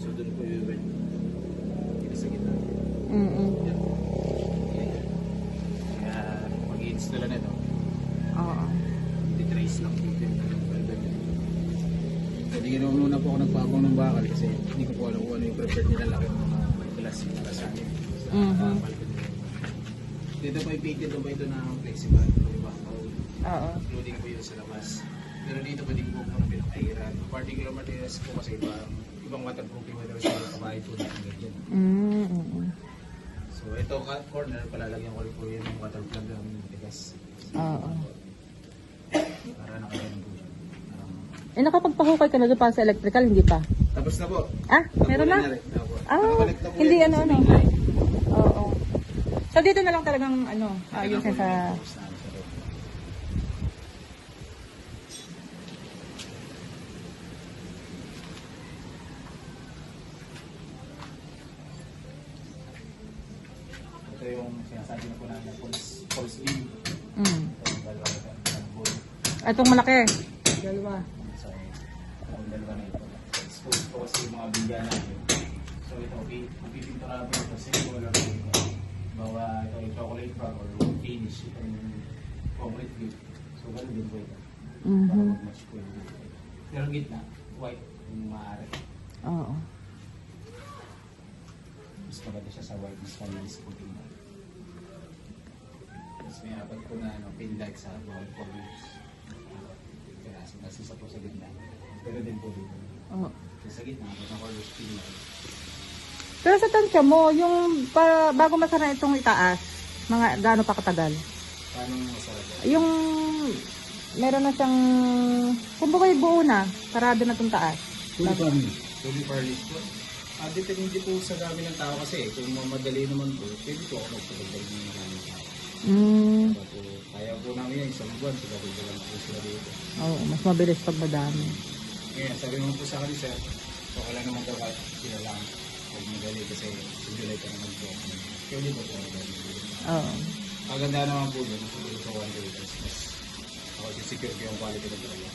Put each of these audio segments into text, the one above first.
So doon po yung event. Dito sa gitna. Yan. Kaya mag-i-install na ito. Oo. Trace lang dito yung velvet. Hindi ginawa muna po ako nagpapong ng bakal kasi hindi ko po alam kung ano yung preferred nila laki ng mga glass yung para sa akin. Dito po ipainted po ito na flexible. Diba? Oo. Including po yun sa labas. Pero dito pwede po po na pinakairan. Particular materials po kasi ibang waterproofing materials sa kabahay po na ganyan. So ito corner, palalagyan ko rin po yun yung water plug ng matigas. Oo. Para nakaganon po siya. Nakapagpahukay ka na doon para sa electrical, hindi pa? Tapos na po. Meron na? Nakakonect na po Hindi yan sa main line. Oo. So dito na lang talagang ayusin sa... Ito yung sinasabi na po namin na false beam. Itong malaki. Dalawa. So, ang dalawa na ito. Expose po kasi yung mga bingga natin. So ito, pipintura po ito. Singular po ito. Bawa ito yung chocolate bag or finish. Ito yung concrete view. So gano'n din po ito. Para mag-match po yung dito. Pero gitna, white yung maaari. Oo. Mas maganda siya sa white, mas malinis po ito. Tapos may apat po na pin light sa bawat corners. Kasi isa po sa gitna. Pero din po dito. Oo. Sa gitna, may corners pin light. Pero sa tansya mo, yung bago masara itong itaas, mga gaano pa katagal? Paano masarap? Yung meron na siyang, kumbaga yung buo na, sarado na itong taas. Fully furnished po. Depende po sa dami ng tao kasi. Kung mamadali naman po, pwede po ako magpagdal ng maraming tao. Kaya po namin yan, isang buwan, sila po sila dito. Oo, mas mabilis pag madami. Ngayon, sabi naman po sa akin, sir, so wala naman daw kahit sila lang. Huwag madali kasi sugulay ka naman po. Kaya hindi po po madali. Oo. Maganda naman po doon, siguro sa 1 day, mas ako secure ko yung quality ng talaga.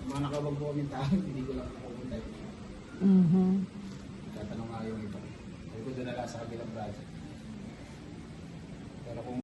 Mga nakabag po kaming tao, hindi ko lang nakapunta. Tatanong nga yung iba. Sabi ko doon na lang sa kabilang project. Pero kung